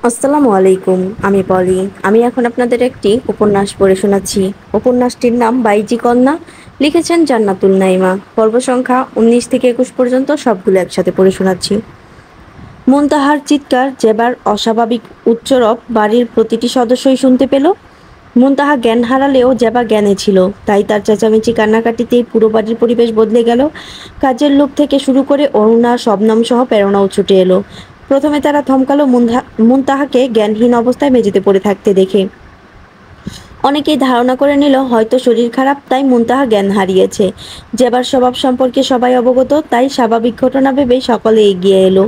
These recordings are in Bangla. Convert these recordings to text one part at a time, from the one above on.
আসসালামু আলাইকুম। আমি পলি। আমি এখন আপনাদের একটি উপন্যাস পড়ে শোনাচ্ছি। উপন্যাসটির নাম বাইজি কন্যা। লিখেছেন জান্নাতুল নাইমা। পর্ব সংখ্যা ১৯ থেকে ২১ পর্যন্ত সবগুলো একসাথে পড়ে শোনাচ্ছি। মুনতাহার চিৎকার যেবার অস্বাভাবিক উচ্চরব বাড়ির প্রতিটি সদস্যই শুনতে পেল। মুনতাহা জ্ঞান হারালেও জেবা জ্ঞানে ছিল, তাই তার চেঁচামেচি কান্নাকাটিতেই পুরো বাড়ির পরিবেশ বদলে গেল। কাজের লোক থেকে শুরু করে অরুণা, শবনম সহ প্রেরণাও ছুটে এলো। প্রথমে তারা থমকালো মুনতাহাকে জ্ঞানহীন অবস্থায় মেঝেতে পড়ে থাকতে দেখে। অনেকেই ধারণা করে নিল হয়তো শরীর খারাপ, তাই মুনতাহা জ্ঞান হারিয়েছে। জেবার স্বভাব সম্পর্কে সবাই অবগত, তাই স্বাভাবিক ঘটনা ভেবেই সকলে এগিয়ে এলো।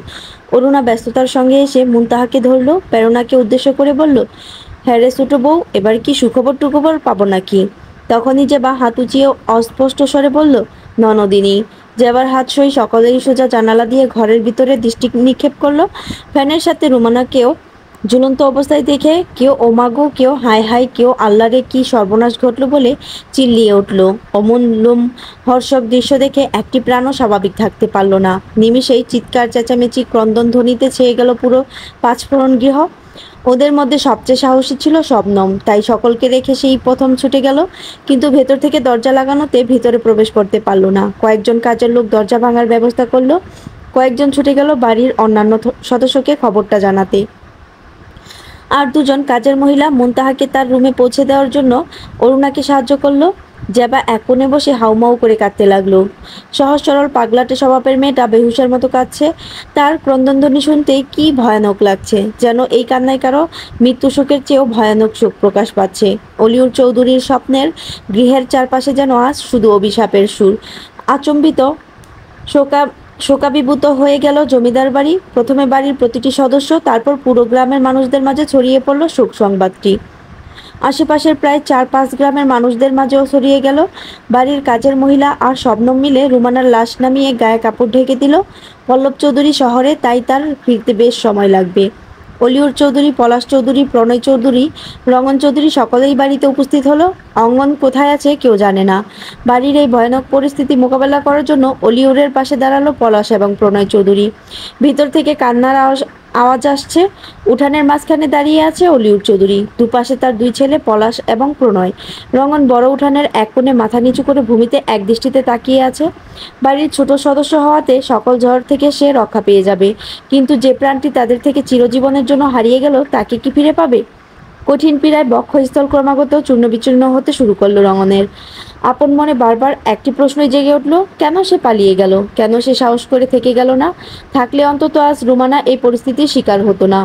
অরুণা ব্যস্ততার সঙ্গে এসে মুনতাহাকে ধরল, প্রেরণাকে উদ্দেশ্য করে বলল, হ্যাঁ রে ছোট বউ, এবার কি সুখবর টুখবর পাবো নাকি? তখনই জেবা হাত উঁচিয়ে অস্পষ্ট স্বরে বলল, ননদিনী। জেবার হাত সই সকলেই সোজা জানালা দিয়ে ঘরের ভিতরে দৃষ্টি নিক্ষেপ করলো। ফ্যানের সাথে রুমানাকেও ঝুলন্ত অবস্থায় দেখে কেউ ওমাগো, কেউ হাই হাই, কেউ আল্লাহরে কি সর্বনাশ ঘটল বলে চিল্লিয়ে উঠল। অমন হর্ষক দৃশ্য দেখে একটি প্রাণও স্বাভাবিক থাকতে পারল না। নিমিষেই চিৎকার চেঁচামেচি ক্রন্দন ধ্বনিতে ছেয়ে গেল পুরো পাঁচফোড়ন গৃহ। ওদের মধ্যে সবচেয়ে সাহসী ছিল শবনম, তাই সকলকে রেখে সেই প্রথম ছুটে গেল। কিন্তু ভেতর থেকে দরজা লাগানোতে ভিতরে প্রবেশ করতে পারল না। কয়েকজন কাজের লোক দরজা ভাঙার ব্যবস্থা করলো। কয়েকজন ছুটে গেল বাড়ির অন্যান্য সদস্যকে খবরটা জানাতে। আর দুজন কাজের মহিলা মুনতাহাকে তার রুমে পৌঁছে দেওয়ার জন্য অরুণাকে সাহায্য করলো। জেবা এক কোণে বসে হাউমাউ করে কাঁদতে লাগলো। সহজ সরল পাগলাটে স্বভাবের মেয়েটা বেহুশের মতো কাঁদছে। তার ক্রন্দনধ্বনি শুনতেই কি ভয়ানক লাগছে, যেন এই কান্নায় কারো মৃত্যু শোকের চেয়েও ভয়ানক শোক প্রকাশ পাচ্ছে। অলিউর চৌধুরীর স্বপ্নের গৃহের চারপাশে যেন আজ শুধু অভিশাপের সুর। আচম্বিত শোকা শোকাভিভূত হয়ে গেল জমিদার বাড়ি। প্রথমে বাড়ির প্রতিটি সদস্য, তারপর পুরো গ্রামের মানুষদের মাঝে ছড়িয়ে পড়ল শোক সংবাদটি। আশেপাশের প্রায় ৪-৫ গ্রামের মানুষদের মাঝেও ছড়িয়ে গেল। বাড়ির কাজের মহিলা আর শবনম মিলে রুমানার লাশ নামিয়ে গায়ে কাপড় ঢেকে দিল। পল্লব চৌধুরী শহরে, তাই তার ফিরতে বেশ সময় লাগবে। অলিউর চৌধুরী, পলাশ চৌধুরী, প্রণয় চৌধুরী, রঙন চৌধুরী সকলেই বাড়িতে উপস্থিত হলো। অঙ্গন কোথায় আছে কেউ জানে না। বাড়ির এই ভয়ানক পরিস্থিতি মোকাবেলা করার জন্য অলিউরের পাশে দাঁড়ালো পলাশ এবং প্রণয় চৌধুরী। ভিতর থেকে কান্নার আওয়াজ আসছে। উঠানের মাঝখানে দাঁড়িয়ে আছে অলিউর চৌধুরী, দুপাশে তার দুই ছেলে পলাশ এবং প্রণয়। রঙন বড় উঠানের এক কোণে মাথা নিচু করে ভূমিতে একদৃষ্টিতে তাকিয়ে আছে। বাড়ির ছোট সদস্য হওয়াতে সকল ঝড় থেকে সে রক্ষা পেয়ে যাবে, কিন্তু যে প্রাণটি তাদের থেকে চিরজীবনের জন্য হারিয়ে গেল তাকে কি ফিরে পাবে? কঠিন পীড়ায় বক্ষস্থল ক্রমাগত চূর্ণবিচূর্ণ হতে শুরু করলো রঙনের। আপন মনে বারবার একটি প্রশ্নই জেগে উঠল, কেন সে পালিয়ে গেল? কেন সে সাহস করে থেকে গেল না? থাকলে অন্তত আজ রুমানা এই পরিস্থিতির শিকার হতো না।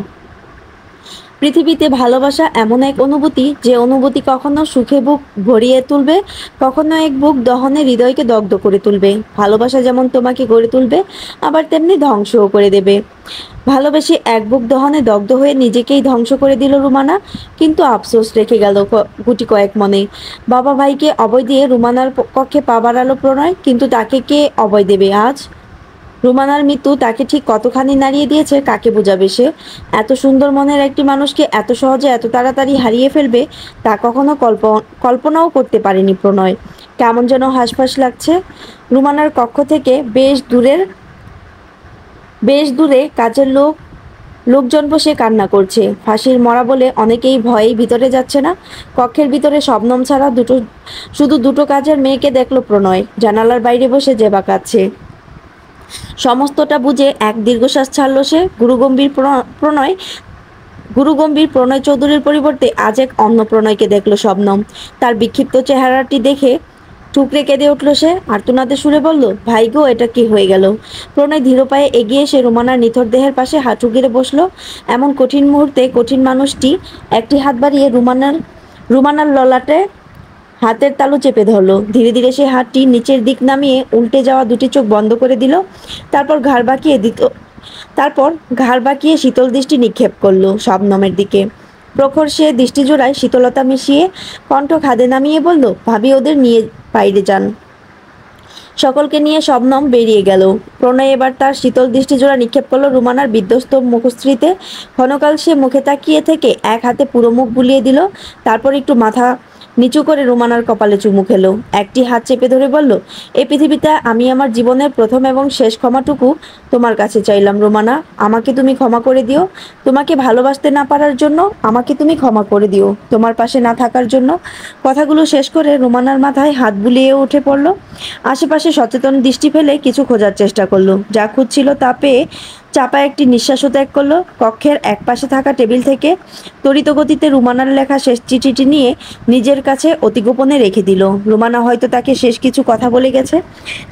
পৃথিবীতে ভালোবাসা এমন এক অনুভূতি, যে অনুভূতি কখনো সুখে বুক ভরিয়ে তুলবে, কখনো এক বুক দহনে হৃদয়কে দগ্ধ করে তুলবে। ভালোবাসা যেমন তোমাকে গড়ে তুলবে, আবার তেমনি ধ্বংসও করে দেবে। ভালোবেসে এক বুক দহনে দগ্ধ হয়ে নিজেকেই ধ্বংস করে দিল রুমানা। কিন্তু আফসোস রেখে গেল গুটি কয়েক মনে। বাবা ভাইকে অভয় দিয়ে রুমানার কক্ষে পা বাড়ালো প্রণয়, কিন্তু তাকে কে অভয় দেবে আজ? রুমানার মৃত্যু তাকে ঠিক কতখানি নাড়িয়ে দিয়েছে কাকে বোঝাবে সে? এত সুন্দর মনের একটি মানুষকে এত সহজে এত তাড়াতাড়ি হারিয়ে ফেলবে, তা কখনো কল্পনাও করতে পারেনি প্রণয়। কেমন যেন হাঁসফাঁস লাগছে। রুমানার কক্ষ থেকে বেশ দূরে কাজের লোকজন বসে কান্না করছে। ফাঁসির মরা বলে অনেকেই ভয়েই ভিতরে যাচ্ছে না। কক্ষের ভিতরে শবনম ছাড়া শুধু দুটো কাজের মেয়েকে দেখলো প্রণয়। জানালার বাইরে বসে জেবা কাঁদছে। সমস্তটা বুঝে এক দীর্ঘশ্বাস ছাড়ল সে। গুরুগম্ভীর প্রণয় চৌধুরীর পরিবর্তে আজ এক অন্য প্রণয়কে দেখল শবনম। তার বিক্ষিপ্ত চেহারাটি দেখে ঠুকরে কেঁদে উঠল সে। আর্তনাদে সুরে বলল, ভাই গো, এটা কি হয়ে গেল? প্রণয় ধীর পায়ে এগিয়ে এসে রুমানার নিথর দেহের পাশে হাঁটু গেড়ে বসল। এমন কঠিন মুহূর্তে কঠিন মানুষটি একটি হাত বাড়িয়ে রুমানার ললাটে হাতের তালু চেপে ধরলো। ধীরে ধীরে সে হাতটি নিচের দিক নামিয়ে উল্টে যাওয়া দুটি চোখ বন্ধ করে দিল। তারপর ঘাড় বাঁকিয়ে শীতল দৃষ্টি নিক্ষেপ করলো শবনমের দিকে। প্রখর সে দৃষ্টি জোড়ায় শীতলতা মিশিয়ে কণ্ঠ খাদে নামিয়ে বলল, ভাবি, ওদের নিয়ে বাইরে যান। সকলকে নিয়ে শবনম বেরিয়ে গেল। প্রণয় এবার তার শীতল দৃষ্টিজোড়া নিক্ষেপ করলো রুমানার বিধ্বস্ত মুখশ্রীতে। ক্ষণকাল সে মুখে তাকিয়ে থেকে এক হাতে পুরো মুখ বুলিয়ে দিল। তারপর একটু মাথা নিচু করে রুমানার কপালে চুমু খেলো, একটি হাত চেপে ধরে বলল, এই পৃথিবীতে আমি আমার জীবনের প্রথম এবং শেষ ক্ষমাটুকু তোমার কাছে চাইলাম রুমানা। আমাকে তুমি ক্ষমা করে দিও। তোমাকে ভালোবাসতে না পারার জন্য আমাকে তুমি ক্ষমা করে দিও, তোমার পাশে না থাকার জন্য। কথাগুলো শেষ করে রুমানার মাথায় হাত বুলিয়ে উঠে পড়ল। আশেপাশে সচেতন দৃষ্টি ফেলে কিছু খোঁজার চেষ্টা করলো। যা খুঁজছিল তা পেয়ে চাপা একটি নিঃশ্বাসও ত্যাগ করলো। কক্ষের একপাশে থাকা টেবিল থেকে তড়িৎ গতিতে রুমানার লেখা শেষ চিঠিটি নিয়ে নিজের কাছে অতি গোপনে রেখে দিল। রুমানা হয়তো তাকে শেষ কিছু কথা বলে গেছে।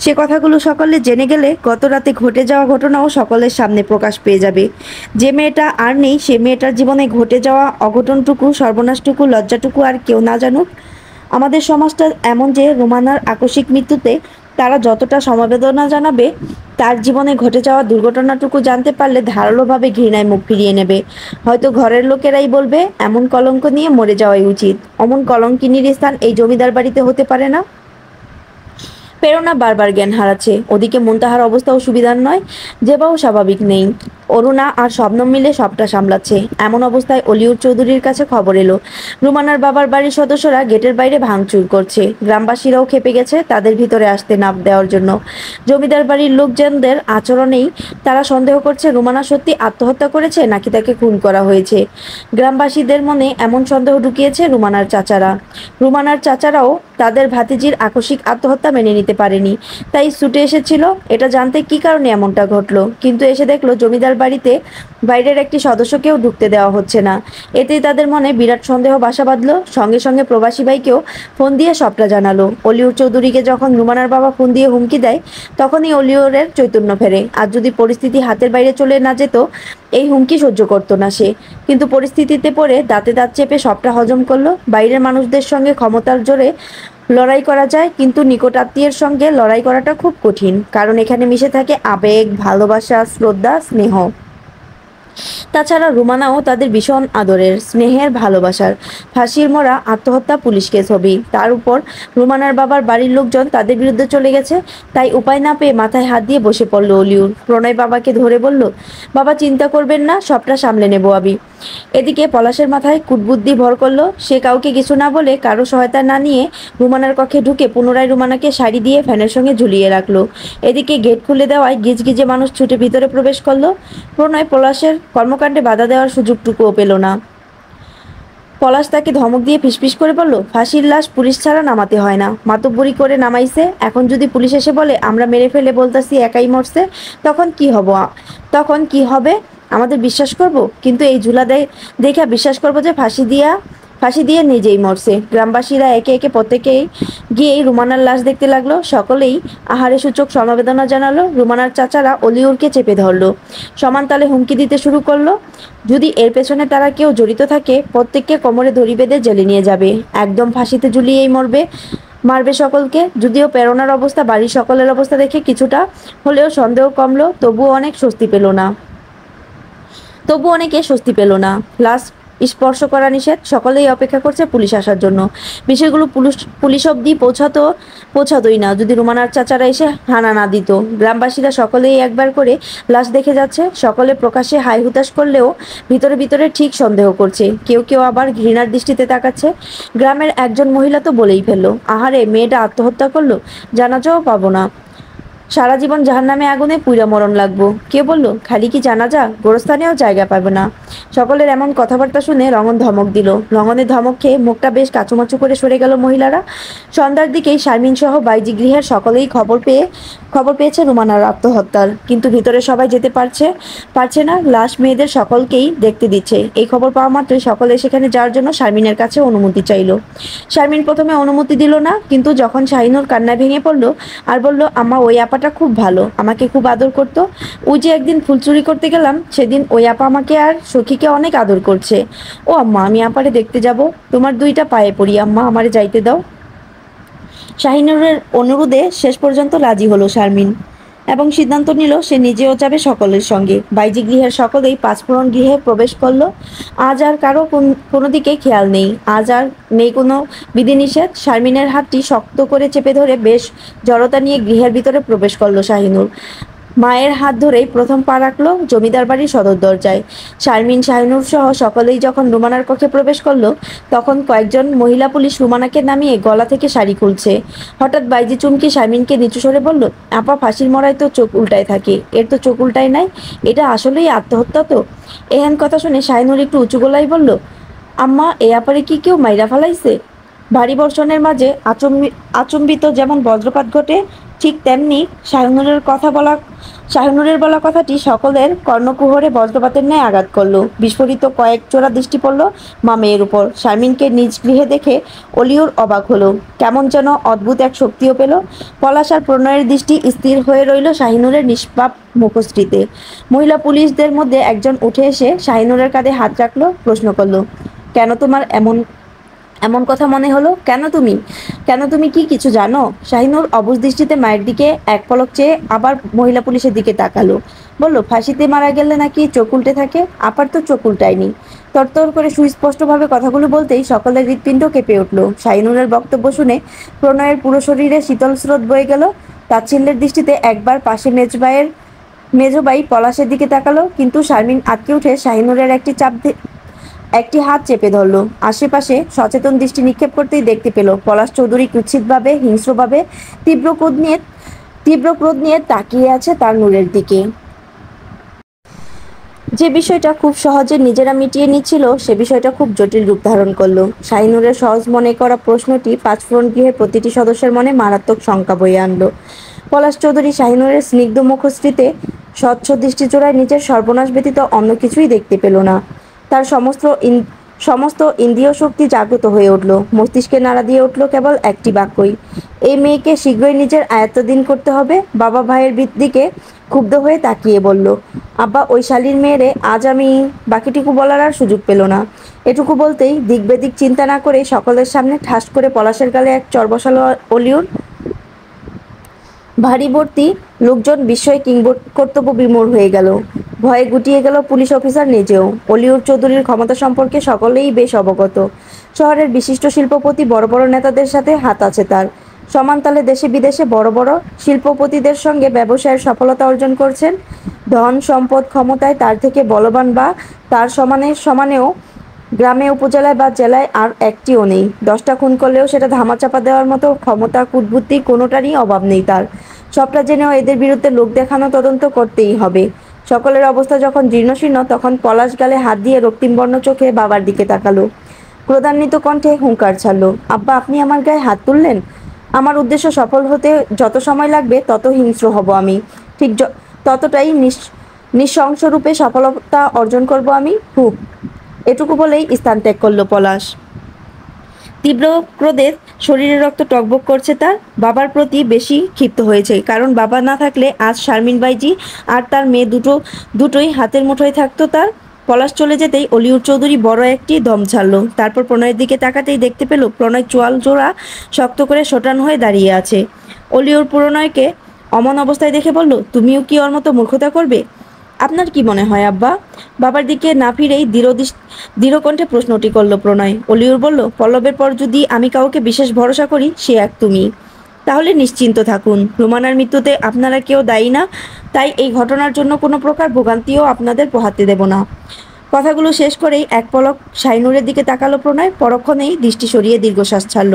সে কথাগুলো সকলে জেনে গেলে গত রাতে ঘটে যাওয়া ঘটনাও সকলের সামনে প্রকাশ পেয়ে যাবে। যে মেয়েটা আর নেই, সে মেয়েটার জীবনে ঘটে যাওয়া অঘটনটুকু, সর্বনাশটুকু, লজ্জাটুকু আর কেউ না জানুক। আমাদের সমাজটা এমন যে রুমানার আকস্মিক মৃত্যুতে তারা যতটা সমবেদনা জানাবে, তার জীবনে ঘটে যাওয়া দুর্ঘটনাটুকু জানতে পারলে ধারালোভাবে ঘৃণায় মুখ ফিরিয়ে নেবে। হয়তো ঘরের লোকেরাই বলবে, এমন কলঙ্ক নিয়ে মরে যাওয়াই উচিত। অমন কলঙ্কিনীর স্থান এই জমিদার বাড়িতে হতে পারে না। প্রেরণা বারবার জ্ঞান হারাচ্ছে। ওদিকে মুনতাহার অবস্থাও সুবিধার নয়, জেবাও স্বাভাবিক নেই। অরুণা আর শবনম মিলে সবটা সামলাচ্ছে। এমন অবস্থায় অলিউর চৌধুরীর কাছে খবর এলো, রুমানার বাবার বাড়ির সদস্যরা গেটের বাইরে ভাঙচুর করছে। গ্রামবাসীরাও খেপে গেছে তাদের ভিতরে আসতে না দেওয়ার জন্য। জমিদার বাড়ির লোকজনদের আচরণেই তারা সন্দেহ করছে রুমানা সত্যি আত্মহত্যা করেছে নাকি তাকে খুন করা হয়েছে। গ্রামবাসীদের মনে এমন সন্দেহ ঢুকিয়েছে রুমানার চাচারা। রুমানার চাচারাও তাদের ভাতিজির আকস্মিক আত্মহত্যা মেনে নিতে পারেনি, তাই ছুটে এসেছিল এটা জানতে কি কারণে এমনটা ঘটলো। কিন্তু এসে দেখলো জমিদার বাড়িতে বাইরের একটি সদস্যকেও ঢুকতে দেওয়া হচ্ছে না। এতেই তাদের মনে বিরাট সন্দেহ বাসা বাঁধলো। সঙ্গে সঙ্গে প্রবাসী ভাইকেও ফোন দিয়ে সবটা জানালো। অলিউর চৌধুরীকে যখন রুমানার বাবা ফোন দিয়ে হুমকি দেয়, তখনই অলিউরের চৈতন্য ফেরে। আর যদি পরিস্থিতি হাতের বাইরে চলে না যেত, এই হুমকি সহ্য করতো না সে। কিন্তু পরিস্থিতিতে পড়ে দাঁতে দাঁত চেপে সবটা হজম করলো। বাইরের মানুষদের সঙ্গে ক্ষমতার জোরে লড়াই করা যায়, কিন্তু নিকট আত্মীয়ের সঙ্গে লড়াই করাটা খুব কঠিন, কারণ এখানে মিশে থাকে আবেগ, ভালোবাসা, শ্রদ্ধা, স্নেহ। তাছাড়া রুমানাও তাদের ভীষণ আদরের, স্নেহের, ভালোবাসার। ফাঁসির মরা আত্মহত্যা পুলিশ কেস হবেই। তার উপর রুমানার বাবার বাড়ির লোকজন তাদের বিরুদ্ধে চলে গেছে। তাই উপায় না পেয়ে মাথায় হাত দিয়ে বসে পড়ল অলিউর। প্রণয় বাবাকে ধরে বলল, বাবা চিন্তা করবেন না, সবটা সামলে নেব আমি। এদিকে পলাশের মাথায় কুটবুদ্ধি ভর করলো। সে কাউকে কিছু না বলে, কারো সহায়তা না নিয়ে রুমানার কক্ষে ঢুকে পুনরায় রুমানাকে শাড়ি দিয়ে ফ্যানের সঙ্গে ঝুলিয়ে রাখলো। এদিকে গেট খুলে দেওয়ায় গিজগিজে মানুষ ছুটে ভিতরে প্রবেশ করলো। প্রণয় পলাশের কর্মকাণ্ডে বাধা দেওয়ার সুযোগটুকুও পেল না। পলাশ তাকে ধমক দিয়ে ফিসফিস করে বলল, ফাঁসির লাশ পুলিশ ছাড়া নামাতে হয় না, মাতব্বরি করে নামাইছে। এখন যদি পুলিশ এসে বলে আমরা মেরে ফেলে বলতাছি একাই মরছে, তখন কি তখন কি হবে? আমাদের বিশ্বাস করব? কিন্তু এই ঝুলা দেখা বিশ্বাস করব যে ফাঁসি দিয়ে নিজেই মরছে। গ্রামবাসীরা একে একে প্রত্যেকেই গিয়েই রুমানার লাশ দেখতে লাগলো। সকলেই আহারে সূচক সমবেদনা জানালো। রুমানার চাচারা অলিউরকে চেপে ধরলো, সমান তালে হুমকি দিতে শুরু করলো। যদি এর পেছনে তারা কেউ জড়িত থাকে, প্রত্যেককে কোমরে দড়ি বেঁধে জেলে নিয়ে যাবে, একদম ফাঁসিতে ঝুলিয়েই মারবে সকলকে। যদিও প্রেরণার অবস্থা, বাড়ির সকলের অবস্থা দেখে কিছুটা হলেও সন্দেহ কমলো, তবু অনেকে স্বস্তি পেল না। লাশ স্পর্শ করা নিষেধ, সকলেই অপেক্ষা করছে পুলিশ আসার জন্য। বিষয়গুলো পুলিশ অব্দি পৌঁছাতোই না যদি রুমানার চাচারা এসে হানা না দিত। গ্রামবাসীরা সকলেই একবার করে লাশ দেখে যাচ্ছে। সকলে প্রকাশ্যে হাই হুতাশ করলেও ভিতরে ভিতরে ঠিক সন্দেহ করছে। কেউ কেউ আবার ঘৃণার দৃষ্টিতে তাকাচ্ছে। গ্রামের একজন মহিলা তো বলেই ফেললো, আহারে মেয়েটা আত্মহত্যা করলো, জানাজাও পাবো না, সারা জীবন জাহান্নামে আগুনে পুইরা মরণ লাগবো। কে বলল খালি কি জানাজা, গোরস্থানেও জায়গা পাবে না। সকলের এমন কথাবার্তা শুনে রঙন ধমক দিল। রঙনের ধমক খেয়ে মুখটা বেশ কাচুমাচু করে সরে গেল মহিলারা। সন্ধ্যার দিকেই শারমিন সহ বাইজি গৃহের সকলেই খবর পেয়েছে রুমানার আত্মহত্যার, কিন্তু ভিতরে সবাই যেতে পারছে না। লাশ মেয়েদের সকলকেই দেখতে দিচ্ছে। এই খবর পাওয়া মাত্রই সকলে সেখানে যাওয়ার জন্য শারমিনের কাছে অনুমতি চাইল। শারমিন প্রথমে অনুমতি দিল না, কিন্তু যখন শাহিনুর কান্না ভেঙে পড়ল আর বলল, আম্মা ওই আপাটা খুব ভালো, আমাকে খুব আদর করতো। ওই যে একদিন ফুল চুরি করতে গেলাম, সেদিন ওই আপা আমাকে আর সখীকে অনেক আদর করছে। ও আম্মা, আমি আপারে দেখতে যাব, তোমার দুইটা পায়ে পড়ি আম্মা, আমারে যাইতে দাও। শাহিনুরের অনুরোধে শেষ পর্যন্ত রাজি হলো শারমিন এবং সিদ্ধান্ত নিল সে নিজেও যাবে সকলের সঙ্গে। বাইজি গৃহের সকলেই পাঁচফোড়ন গৃহে প্রবেশ করলো। আজ আর কারো কোনো দিকে খেয়াল নেই, আজ আর নেই কোনো বিধিনিষেধ। শারমিনের হাতটি শক্ত করে চেপে ধরে বেশ জড়তা নিয়ে গৃহের ভিতরে প্রবেশ করলো শাহিনুর। মায়ের হাত ধরেই প্রথম পা রাখলো জমিদার বাড়ির সদর দরজায়। শারমিন, শাহিনুর সহ সকলেই যখন রুমানার কক্ষে প্রবেশ করলো, তখন কয়েকজন মহিলা পুলিশ রুমানাকে নামিয়ে গলা থেকে শাড়ি খুলছে। হঠাৎ বাইজি চুমকি শারমিনকে নিচু স্বরে বলল, আপা, ফাঁসির মরায় তো চোখ উল্টায় থাকে, এর তো চোখ উল্টায় নাই, এটা আসলেই আত্মহত্যা তো? এহেন কথা শুনে শাহিনুর একটু উঁচু গলায় বলল, আম্মা, এ ব্যাপারে কি কেউ মাইরা ফালাইছে? ভারী বর্ষণের মাঝে আচম্বিত যেমন বজ্রপাত ঘটে, ঠিক তেমনি শাহিনুরের বলা কথাটি সকলের কর্ণকুহরে বজ্রপাতের ন্যায় আঘাত করল। বিস্ফোরিত কয়েক জোড়া দৃষ্টি পড়ল মা মেয়ের উপর। শারমিনকে নিজ গৃহে দেখে অলিউর অবাক হলো, কেমন যেন অদ্ভুত এক শক্তিও পেল। পলাশ আর প্রণয়ের দৃষ্টি স্থির হয়ে রইল শাহিনুরের নিষ্পাপ মুখশ্রীতে। মহিলা পুলিশদের মধ্যে একজন উঠে এসে শাহিনুরের কাঁধে হাত রাখলো, প্রশ্ন করল, কেন তোমার এমন এমন কথা মনে হলো? কেন তুমি কি কিছু জানো? শাহিনুর অবুঝ দৃষ্টিতে মায়ের দিকে এক পলক চেয়ে আবার মহিলা পুলিশের দিকে তাকালো, বলল, ফাঁসিতে মারা গেলে নাকি চোখ উল্টে থাকে? আপার তো চোখ উল্টায়নি। তরতর করে সুস্পষ্টভাবে কথাগুলো বলতেই সকলের হৃৎপিণ্ড কেঁপে উঠল। শাহিনুরের বক্তব্য শুনে প্রণয়ের পুরো শরীরে শীতল স্রোত বয়ে গেল। তাচ্ছিল্যের দৃষ্টিতে একবার পাশে মেজবাই পলাশের দিকে তাকালো, কিন্তু শারমিন আটকে উঠে শাহিনুরের একটি হাত চেপে ধরল। আশেপাশে সচেতন দৃষ্টি নিক্ষেপ করতেই দেখতে পেল পলাশ চৌধুরী কুৎসিতভাবে, হিংস্রভাবে তীব্র ক্রোধ নিয়ে তাকিয়ে আছে তার নূরের দিকে। যে বিষয়টা খুব সহজে নিজেরা মিটিয়ে নিচ্ছিল, সে বিষয়টা খুব জটিল রূপ ধারণ করলো। শাহিনুরের সহজ মনে করা প্রশ্নটি পাঁচফোড়ন গৃহের প্রতিটি সদস্যের মনে মারাত্মক শঙ্কা বয়ে আনলো। পলাশ চৌধুরী শাহিনুরের স্নিগ্ধ মুখশ্রীতে স্বচ্ছ দৃষ্টিজোড়ায় নিজের সর্বনাশ ব্যতীত অন্য কিছুই দেখতে পেল না। তার সমস্ত ইন্দ্রিয় শক্তি জাগ্রত হয়ে উঠল। মস্তিষ্কে নাড়া দিয়ে উঠল কেবল একটি বাক্যই, এই মেয়েকে শীঘ্রই নিজের আয়ত্তাধীন করতে হবে। বাবা ভাইয়ের দিকে ক্ষুব্ধ হয়ে তাকিয়ে বলল, আব্বা, ওই শালীর মেয়েরে আজ আমি। বাকিটুকু বলার আর সুযোগ পেল না। এটুকু বলতেই দিক বেদিক চিন্তা না করে সকলের সামনে ঠাস করে পলাশের গালে এক চর বসালো অলিউর। ভারী ভর্তি লোকজন বিস্ময়ে কর্তব্য বিমূঢ় হয়ে গেল। ভয়ে গুটিয়ে গেল পুলিশ অফিসার নিজেও। অলিউর চৌধুরীর ক্ষমতা সম্পর্কে সকলেই বেশ অবগত। শহরের বিশিষ্ট শিল্পপতি, বড় বড় নেতাদের সাথে হাত আছে তার। সমানতালে দেশে বিদেশে বড় বড় শিল্পপতিদের সঙ্গে ব্যবসায়ের সফলতা অর্জন করছেন। ধন সম্পদ ক্ষমতায় তার থেকে বলবান বা তার সমানেও গ্রামে, উপজেলায় বা জেলায় আর একটিও নেই। 10টা খুন করলেও সেটা ধামাচাপা দেওয়ার মতো ক্ষমতা, কূটবুদ্ধি কোনোটারই অভাব নেই তার। সবটা জেনেও এদের বিরুদ্ধে লোক দেখানো তদন্ত করতেই হবে। সকলের অবস্থা যখন জীর্ণশীর্ণ, তখন পলাশ গালে হাত দিয়ে রক্তিমবর্ণ চোখে বাবার দিকে তাকালো। ক্রোধান্বিত কণ্ঠে হুঙ্কার ছাড়ল, আব্বা, আপনি আমার গায়ে হাত তুললেন? আমার উদ্দেশ্য সফল হতে যত সময় লাগবে তত হিংস্র হব আমি, ঠিক ততটাই নৃশংসরূপে সফলতা অর্জন করব আমি। এটুকু বলেই স্থান ত্যাগ করল পলাশ। তীব্র ক্রোধে শরীরে রক্ত টকবক করছে তার। বাবার প্রতি বেশি ক্ষিপ্ত হয়েছে, কারণ বাবা না থাকলে আজ শারমিন বাইজি আর তার মেয়ে দুটোই হাতের মুঠোয় থাকতো তার। পলাশ চলে যেতেই অলিউর চৌধুরী বড় একটি দম ছাড়ল। তারপর প্রণয়ের দিকে তাকাতেই দেখতে পেল প্রণয় চোয়াল জোড়া শক্ত করে শটান হয়ে দাঁড়িয়ে আছে। অলিউর প্রণয়কে অমন অবস্থায় দেখে বলল, তুমিও কি ওর মতো মূর্খতা করবে? আপনার কি মনে হয় আব্বা? বাবার দিকে না ফিরেই দৃঢ় কণ্ঠে প্রশ্নটি করল প্রণয়। অলিউর বলল, পল্লবের পর যদি আমি কাউকে বিশেষ ভরসা করি, সে এক তুমি। তাহলে নিশ্চিন্ত থাকুন, রুমানার মৃত্যুতে আপনারা কেউ দায়ী না, তাই এই ঘটনার জন্য কোনো প্রকার ভোগান্তিও আপনাদের পোহাতে দেব না। কথাগুলো শেষ করেই এক পলক শাহিনুরের দিকে তাকালো প্রণয়। পরক্ষণেই দৃষ্টি সরিয়ে দীর্ঘশ্বাস ছাড়ল।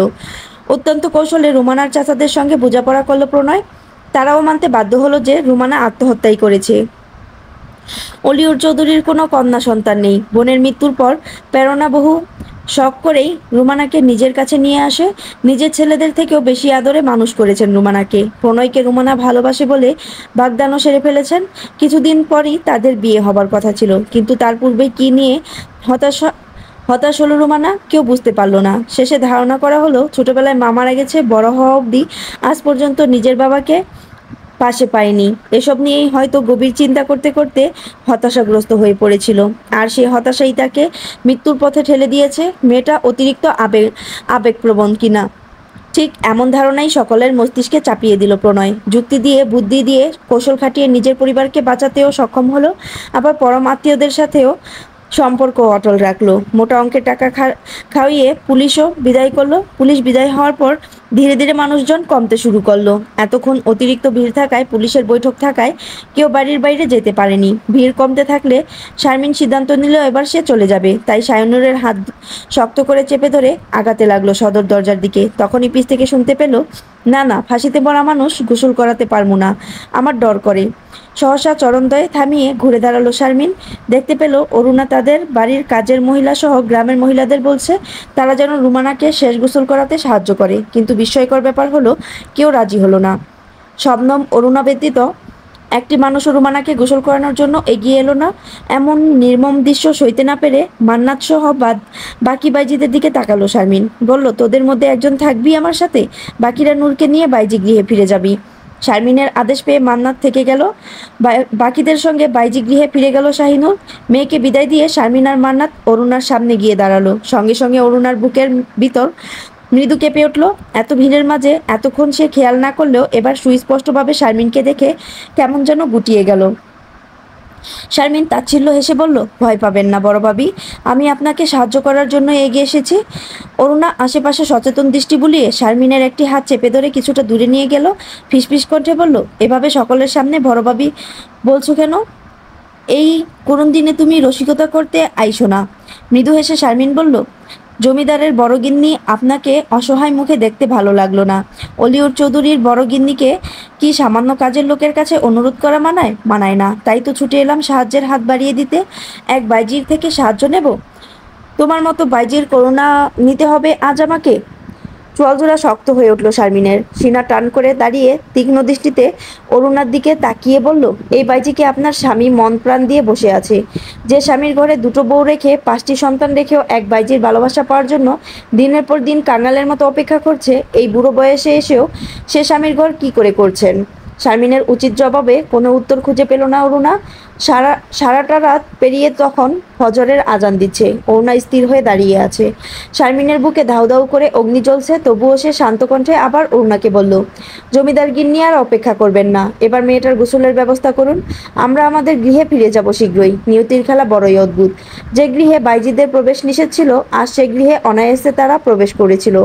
অত্যন্ত কৌশলে রুমানার চাচাদের সঙ্গে বোঝাপড়া করল প্রণয়। তারাও মানতে বাধ্য হলো যে রুমানা আত্মহত্যাই করেছে। অলিউর চৌধুরীর কোনো কন্যা সন্তান নেই। বোনের মৃত্যুর পর প্রেরণা বহু শখ করেই রুমানাকে নিজের কাছে নিয়ে আসে। নিজের ছেলেদের থেকেও বেশি আদরে মানুষ করেছেন রুমানাকে। প্রণয়কে রুমানা ভালোবাসে বলে বাগদানও সেরে ফেলেছেন। কিছুদিন পরই তাদের বিয়ে হবার কথা ছিল, কিন্তু তার পূর্বে কি নিয়ে হতাশ হলো রুমানা, কেউ বুঝতে পারল না। শেষে ধারণা করা হলো ছোটবেলায় মা মারা গেছে, বড় হওয়া অবধি আজ পর্যন্ত নিজের বাবাকে পাশে পায়নি। এসব নিয়েই হয়তো গভীর চিন্তা করতে করতে হতাশাগ্রস্ত হয়ে পড়েছিল, আর সেই হতাশাই তাকে মৃত্যুর পথে ঠেলে দিয়েছে। মেয়েটা অতিরিক্ত আবেগপ্রবণ কিনা, ঠিক এমন ধারণাই সকলের মস্তিষ্কে চাপিয়ে দিল প্রণয়। যুক্তি দিয়ে, বুদ্ধি দিয়ে, কৌশল খাটিয়ে নিজের পরিবারকে বাঁচাতেও সক্ষম হলো, আবার পরম আত্মীয়দের সাথেও সম্পর্ক অটল রাখলো। মোটা অঙ্কের টাকা খাওয়িয়ে পুলিশও বিদায় করলো। পুলিশ বিদায় হওয়ার পর ধীরে ধীরে মানুষজন কমতে শুরু করলো। এতক্ষণ অতিরিক্ত ভিড় থাকায়, পুলিশের বৈঠক থাকায় কেউ বাড়ির বাইরে যেতে পারেনি। ভিড় কমতে থাকলে শারমিন সিদ্ধান্ত নিল এবার সে চলে যাবে। তাই শায়নুরের হাত শক্ত করে চেপে ধরে আগাতে লাগলো সদর দরজার দিকে। তখনই পিছ থেকে শুনতে পেল, না না, ফাঁসিতে মরা মানুষ গোসল করাতে পারবো না, আমার ডর করে। সহসা চরণদ্বয়ে থামিয়ে ঘুরে দাঁড়ালো শারমিন। দেখতে পেল অরুণা তাদের বাড়ির কাজের মহিলা সহ গ্রামের মহিলাদের বলছে তারা যেন রুমানাকে শেষ গোসল করাতে সাহায্য করে। কিন্তু বিস্ময়কর ব্যাপার হলো, কেউ রাজি হলো না। শবনম, অরুণা ব্যতীত একটি মানুষও রুমানাকে গোসল করানোর জন্য এগিয়ে এলো না। এমন নির্মম দৃশ্য সইতে না পেরে মান্নাত সহ বাকি বাইজিদের দিকে তাকালো শারমিন। বলল, তোদের মধ্যে একজন থাকবি আমার সাথে, বাকিরা নূরকে নিয়ে বাইজি গৃহে ফিরে যাবি। শারমিনের আদেশ পেয়ে মান্নাত থেকে গেল। বাকিদের সঙ্গে বাইজি গৃহে ফিরে গেল শাহিনুর। মেয়েকে বিদায় দিয়ে শারমিন আর মান্নাত অরুণার সামনে গিয়ে দাঁড়ালো। সঙ্গে সঙ্গে অরুণার বুকের ভিতর মৃদু কেঁপে উঠল। এত ভিড়ের মাঝে এতক্ষণ সে খেয়াল না করলেও এবার সুস্পষ্টভাবে শারমিনকে দেখে কেমন যেন গুটিয়ে গেল। শারমিন তাচ্ছিল্য হেসে বলল, ভয় পাবেন না বড় ভাবি, আমি আপনাকে সাহায্য করার জন্য এগিয়ে এসেছি। অরুণা আশেপাশে সচেতন দৃষ্টি বুলিয়ে শারমিনের একটি হাত চেপে ধরে কিছুটা দূরে নিয়ে গেল। ফিসফিস কণ্ঠে বলল, এভাবে সকলের সামনে বড় ভাবি বলছো কেন? এই করুণ দিনে তুমি রসিকতা করতে আইসো না। মৃদু হেসে শারমিন বলল, জমিদারের বড় গিন্নি আপনাকে অসহায় মুখে দেখতে ভালো লাগলো না। অলিউর চৌধুরীর বড় গিন্নিকে কি সামান্য কাজের লোকের কাছে অনুরোধ করা মানায়? মানায় না। তাই তো ছুটে এলাম সাহায্যের হাত বাড়িয়ে দিতে। এক বাইজির থেকে সাহায্য নেব? তোমার মতো বাইজির করুণা নিতে হবে আজ আমাকে? চোয়ালজোড়া শক্ত হয়ে উঠল শারমিনের। সিনা টান করে দাঁড়িয়ে তীক্ষ্ণ দৃষ্টিতে অরুণার দিকে তাকিয়ে বলল, এই বাইজিকে আপনার স্বামী মন প্রাণ দিয়ে বসে আছে। যে স্বামীর ঘরে দুটো বউ রেখে 5টি সন্তান রেখেও এক বাইজির ভালোবাসা পাওয়ার জন্য দিনের পর দিন কাঙালের মতো অপেক্ষা করছে, এই বুড়ো বয়সে এসেও সে স্বামীর ঘর কি করে করছেন? শারমিনের উচিত জবাবে কোনো উত্তর খুঁজে পেল না অরুণা। সারাটা রাত পেরিয়ে তখন ফজরের আজান দিচ্ছে। অরুণা স্থির হয়ে দাঁড়িয়ে আছে। শারমিনের বুকে ধাউ ধাউ করে অগ্নি জ্বলছে। তবুও সে শান্ত কণ্ঠে আবার অরুণাকে বলল, জমিদার গিন্নি আর অপেক্ষা করবেন না, এবার মেয়েটার গোসলের ব্যবস্থা করুন। আমরা আমাদের গৃহে ফিরে যাব শীঘ্রই। নিয়তির খেলা বড়ই অদ্ভুত। যে গৃহে বাইজিদের প্রবেশ নিষেধ ছিল, আজ সে গৃহে অনায়াসে তারা প্রবেশ করেছিল।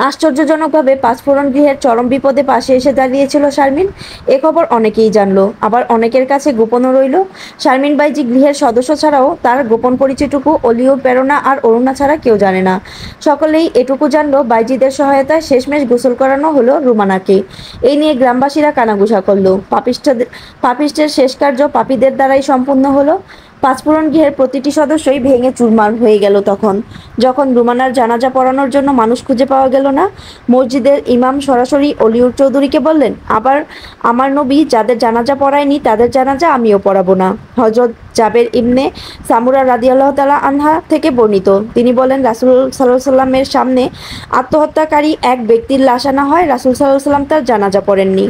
আশ্চর্যজনকভাবে পাঁচফোড়ন গৃহের চরম বিপদে পাশে এসে দাঁড়িয়েছিল শারমিন। এ খবর অনেকেই জানলো, আবার অনেকের কাছে গোপনও রইল। শারমিন বাইজি গৃহের সদস্য ছাড়াও তার গোপন পরিচয়টুকু অলিউর, প্রেরণা আর অরুণা ছাড়া কেউ জানে না। সকলেই এটুকু জানলো, বাইজিদের সহায়তায় শেষমেশ গোসল করানো হলো রুমানাকে। এই নিয়ে গ্রামবাসীরা কানাঘুষা করলো। পাপিষ্টের শেষ কার্য পাপীদের দ্বারাই সম্পূর্ণ হলো। পাঁচফোড়ন গৃহের প্রতিটি সদস্যই ভেঙে চুরমার হয়ে গেল যখন রুমানার জানাজা পড়ানোর জন্য মানুষ খুঁজে পাওয়া গেল না। মসজিদের ইমাম সরাসরি অলিউর চৌধুরীকে বললেন, আবার আমার নবী যাদের জানাজা পড়ায়নি তাদের জানাজা আমিও পড়াবো না। হযরত জাবের ইবনে সামুরা রাদিয়াল্লাহু তাআলা আনহা থেকে বর্ণিত, তিনি বলেন, রাসূল সাল্লাল্লাহু আলাইহি সাল্লামের সামনে আত্মহত্যাকারী এক ব্যক্তির লাশ আনা হয়, রাসূল সাল্লাল্লাহু আলাইহি সাল্লাম তার জানাজা পড়েননি।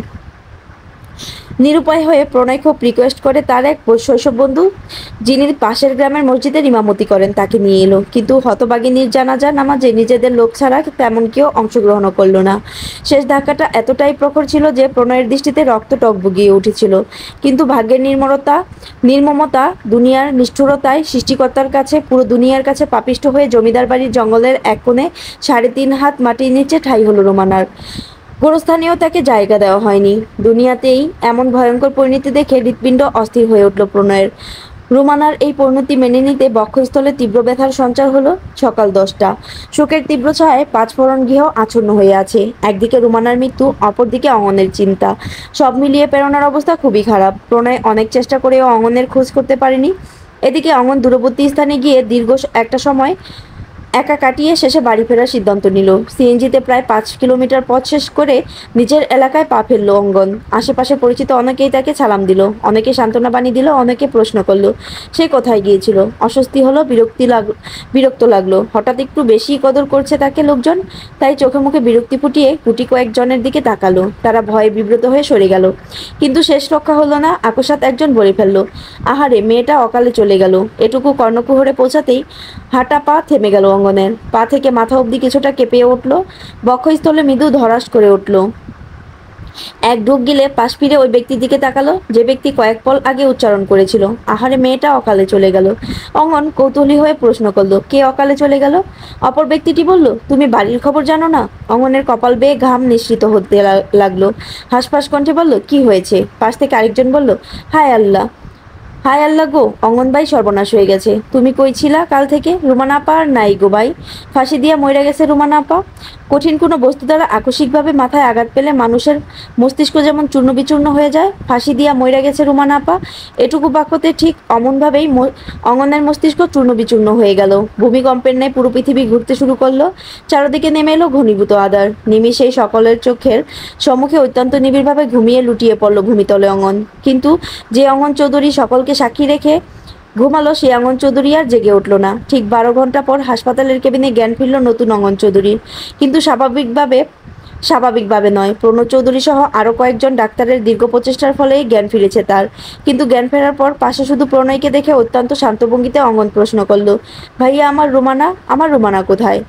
নিরুপায় হয়ে প্রণয় খুব রিকোয়েস্ট করে তার এক শৈশব বন্ধু, যিনি পাশের গ্রামের মসজিদের ইমামতি করেন, তাকে নিয়ে এলো। কিন্তু হতভাগিনীর জানাজা নামাজে নিজেদের লোক ছাড়া তেমন কেউ অংশগ্রহণ করলো না। শেষ ধাক্কাটা এতটাই প্রখর ছিল যে প্রণয়ের দৃষ্টিতে রক্ত টকবগিয়ে উঠেছিল। কিন্তু ভাগ্যের নির্মমতা, দুনিয়ার নিষ্ঠুরতায় সৃষ্টিকর্তার কাছে, পুরো দুনিয়ার কাছে পাপিষ্ঠ হয়ে জমিদার বাড়ির জঙ্গলের এক কোণে 3.5 হাত মাটির নিচে ঠাঁই হলো রোমানার। গোরস্থানেও তাকে জায়গা দেওয়া হয়নি। দুনিয়াতেই এমন ভয়ঙ্কর পরিণতি দেখে হৃৎপিণ্ড অস্থির হয়ে উঠল প্রণয়ের। রুমানার এই পরিণতি মেনে নিতে বক্ষস্থলে তীব্র ব্যথার সঞ্চার হলো। সকাল 10টা। শোকের তীব্র ছায়ায় পাঁচফোড়ন গৃহ আচ্ছন্ন হয়ে আছে। একদিকে রুমানার মৃত্যু, অপরদিকে অঙ্গনের চিন্তা। সব মিলিয়ে প্রেরণার অবস্থা খুবই খারাপ। প্রণয় অনেক চেষ্টা করেও অঙ্গনের খোঁজ করতে পারেনি। এদিকে অঙ্গন দূরবর্তী স্থানে গিয়ে দীর্ঘ একটা সময় একা কাটিয়ে শেষে বাড়ি ফেরার সিদ্ধান্ত নিল। সিএনজিতে প্রায় 5 কিলোমিটার পথ শেষ করে নিজের এলাকায় পা ফেলল অঙ্গন। আশেপাশে পরিচিত অনেকেই তাকে সালাম দিল, অনেকে সান্ত্বনা বাণী দিল, অনেকে প্রশ্ন করলো সে কোথায় গিয়েছিল। অস্বস্তি হলো, বিরক্ত লাগলো। হঠাৎ একটু বেশি কদর করছে তাকে লোকজন। তাই চোখে মুখে বিরক্তি ফুটিয়ে গুটি কয়েকজনের দিকে তাকালো। তারা ভয়ে বিব্রত হয়ে সরে গেল। কিন্তু শেষ রক্ষা হলো না। আকস্মাৎ একজন বলে ফেলল, আহারে, মেয়েটা অকালে চলে গেল। এটুকু কর্ণকুহরে পৌঁছাতেই হাঁটা পা থেমে গেল অঙ্গনের। পা থেকে মাথা অবধি কিছুটা কেঁপে উঠল। বক্ষস্থলে মৃদু ধড়াস করে উঠল। এক ঢোক গিলে পাশ ফিরে ওই ব্যক্তির দিকে তাকালো, যে ব্যক্তি কয়েক পল আগে উচ্চারণ করেছিল, আহারে মেয়েটা অকালে চলে গেল। অঙ্গন কৌতূহলী হয়ে প্রশ্ন করল, কে অকালে চলে গেল? অপর ব্যক্তিটি বলল, তুমি বাড়ির খবর জানো না? অঙ্গনের কপাল বেয়ে ঘাম নিঃসৃত হতে লাগলো। হাঁসফাঁস কণ্ঠে বলল, কি হয়েছে? পাশ থেকে আরেকজন বলল, হায় আল্লাহ, হায় আল্লাহ গো, অঙ্গনবাই সর্বনাশ হয়ে গেছে। তুমি কই ছিলা কাল থেকে? রুমানা আপা আর নাই গো ভাই, ফাঁসি দিয়া মইরা গেছে রুমানা আপা। কঠিন কোনো বস্তু দ্বারা আকস্মিকভাবে মাথায় আঘাত পেলে মানুষের মস্তিষ্ক যেমন চূর্ণ বিচূর্ণ হয়ে যায়, ফাঁসি দিয়া মইরা গেছে রুমানা আপা, এটুকু বাক্যতে ঠিক অমনভাবেই অঙ্গনের মস্তিষ্ক চূর্ণ বিচূর্ণ হয়ে গেল। ভূমিকম্পের ন্যায় পুরো পৃথিবী ঘুরতে শুরু করলো। চারদিকে নেমে এলো ঘনীভূত আঁধার। নিমিষেই সকলের চোখের সম্মুখে অত্যন্ত নিবিড়ভাবে ঘুমিয়ে লুটিয়ে পড়ল ভূমিতলে অঙ্গন। কিন্তু যে অঙ্গন চৌধুরী সকলকে সাক্ষী রেখে ঘুমালো, সে অঙ্গন চৌধুরী আর জেগে উঠল না। ঠিক 12 ঘন্টা পর হাসপাতালের কেবিনে জ্ঞান ফিরল নতুন অঙ্গন চৌধুরীর। কিন্তু স্বাভাবিকভাবে নয়, প্রণব চৌধুরী সহ আরও কয়েকজন ডাক্তারের দীর্ঘ প্রচেষ্টার ফলেই জ্ঞান ফিরেছে তার। কিন্তু জ্ঞান ফেরার পর পাশে শুধু প্রণয়কে দেখে অত্যন্ত শান্ত ভঙ্গিতে অঙ্গন প্রশ্ন করল, ভাইয়া আমার রুমানা কোথায়?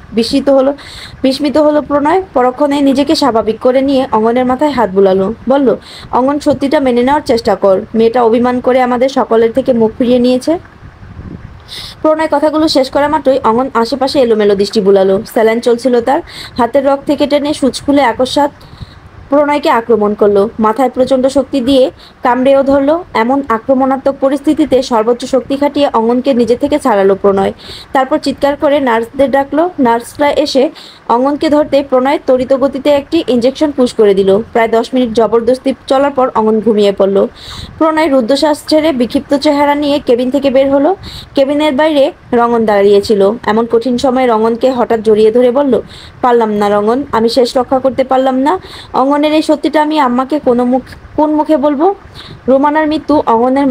বিস্মিত হলো প্রণয়। পরক্ষণে নিজেকে স্বাভাবিক করে নিয়ে অঙ্গনের মাথায় হাত বুলালো, বলল, অঙ্গন, সত্যিটা মেনে নেওয়ার চেষ্টা কর। মেয়েটা অভিমান করে আমাদের সকলের থেকে মুখ ফিরিয়ে নিয়েছে। প্রণয় কথাগুলো শেষ করা মাত্রই অঙ্গন আশেপাশে এলোমেলো দৃষ্টি বুলালো। স্যালাইন চলছিল তার। হাতের রগ থেকে টেনে সূচ খুলে আকস্মাৎ প্রণয়কে আক্রমণ করলো। মাথায় প্রচণ্ড শক্তি দিয়ে কামড়েও ধরলো। এমন আক্রমণাত্মক পরিস্থিতিতে সর্বোচ্চ শক্তি খাটিয়ে অঙ্গনকে নিজে থেকে ছাড়ালো প্রণয়। তারপর চিৎকার করে নার্সদের ডাকলো। নার্সরা এসে অঙ্গনকে ধরতে প্রণয় তড়িৎ গতিতে একটি ইঞ্জেকশন পুশ করে দিল। প্রায় 10 মিনিট জবরদস্তি চলার পর অঙ্গন ঘুমিয়ে পড়ল। প্রণয় রুদ্ধশ্বাস ছেড়ে বিক্ষিপ্ত চেহারা নিয়ে কেবিন থেকে বের হলো। কেবিনের বাইরে রঙন দাঁড়িয়েছিল। এমন কঠিন সময়ে রঙনকে হঠাৎ জড়িয়ে ধরে বলল, পারলাম না রঙন, আমি শেষ রক্ষা করতে পারলাম না। অঙ্গনের এই সত্যিটা আমি আম্মাকে কোন মুখে বলবো? রোমানার মৃত্যু, অঙ্গনের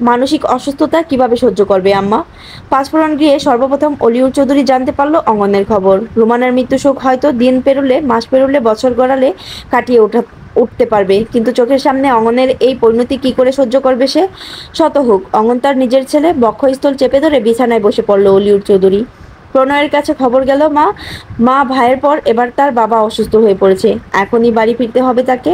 মানসিক অসুস্থতা কিভাবে সহ্য করবে আম্মা? পাঁচফোড়ন গিয়ে সর্বপ্রথম অলিউর চৌধুরী জানতে পারলো অঙ্গনের খবর। রোমানার মৃত্যু শোক হয়তো দিন পেরোলে, মাস পেরোলে, বছর গড়ালে কাটিয়ে উঠতে পারবে, কিন্তু চোখের সামনে অঙ্গনের এই পরিণতি কি করে সহ্য করবে সে? শত হোক, অঙ্গন তার নিজের ছেলে। বক্ষস্থল চেপে ধরে বিছানায় বসে পড়ল অলিউর চৌধুরী। প্রণয়ের কাছে খবর গেল, মা ভাইয়ের পর এবার তার বাবা অসুস্থ হয়ে পড়েছে, এখনই বাড়ি ফিরতে হবে তাকে।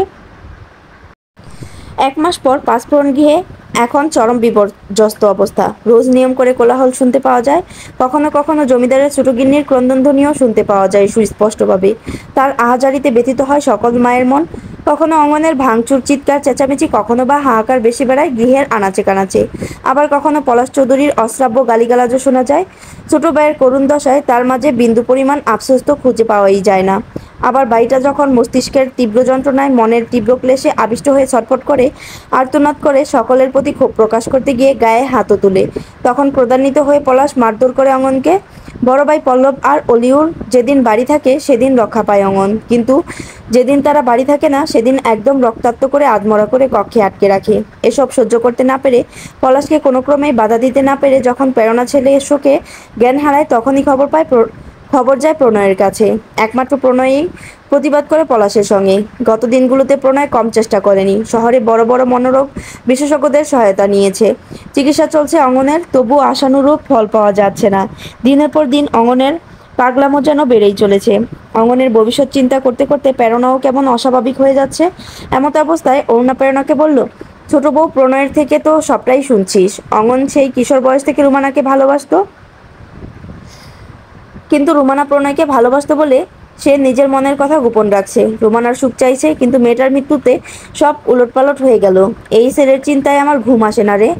1 মাস পর পাঁচফোড়ন গৃহে এখন চরম বিপর্যস্ত অবস্থা। রোজ নিয়ম করে কোলাহল শুনতে পাওয়া যায়। কখনো কখনো জমিদারের ছোট গিন্নির ক্রন্দনধ্বনিও শুনতে পাওয়া যায় সুস্পষ্টভাবে। তার আহাজারিতে ব্যথিত হয় সকল মায়ের মন। কখনো অঙ্গনের ভাঙচুর, চিৎকার, চেঁচামেচি, কখনো বা হাহাকার বেশি বেড়ায় গৃহের আনাচে কানাচে। আবার কখনো পলাশ চৌধুরীর অশ্রাব্য গালিগালাজও শোনা যায়। ছোট ভাইয়ের করুণ দশায় তার মাঝে বিন্দু পরিমাণ আফসোস তো খুঁজে পাওয়াই যায় না। আবার বাড়িটা যখন মস্তিষ্কের তীব্র যন্ত্রণায়, মনের তীব্র ক্লেশে আবিষ্ট হয়ে ছটফট করে, আর্তনাদ করে, সকলের প্রতি ক্ষোভ প্রকাশ করতে গিয়ে গায়ে হাতও তুলে, তখন ক্রোধান্বিত হয়ে পলাশ মারধর করে অঙ্গনকে। বড় ভাই পল্লব আর অলিউর যেদিন বাড়ি থাকে সেদিন রক্ষা পায় অঙ্গন, কিন্তু যেদিন তারা বাড়ি থাকে না সেদিন একদম রক্তাক্ত করে আধমরা করে কক্ষে আটকে রাখে। এসব সহ্য করতে না পেরে, পলাশকে কোনো ক্রমেই বাধা দিতে না পেরে যখন প্রেরণা ছেলে শোকে জ্ঞান হারায়, তখনই খবর যায় প্রণয়ের কাছে। একমাত্র প্রণয়ই প্রতিবাদ করে পলাশের সঙ্গে। গত দিনগুলোতে প্রণয় কম চেষ্টা করেনি। শহরে বড় বড় মনোরোগ বিশেষজ্ঞদের সহায়তা নিয়েছে। চিকিৎসা চলছে অঙ্গনের, তবুও আশানুরূপ ফল পাওয়া যাচ্ছে না। দিনের পর দিন অঙ্গনের পাগলামো যেন বেড়েই চলেছে। অঙ্গনের ভবিষ্যৎ চিন্তা করতে করতে প্রেরণাও কেমন অস্বাভাবিক হয়ে যাচ্ছে। এমত অবস্থায় অরুণা প্রেরণাকে বলল, ছোট বউ, প্রণয়ের থেকে তো সবটাই শুনছিস। অঙ্গন সেই কিশোর বয়স থেকে রুমানাকে ভালোবাসতো, কিন্তু রুমানা প্রণয়কে ভালোবাসতো বলে সে নিজের মনের কথা গোপন রাখছে। রুমানার সুখ চাইছে, কিন্তু মেয়েটার মৃত্যুতে সব উলটপালট হয়ে গেল। এই ছেলের চিন্তায় আমার ঘুম আসে না রে।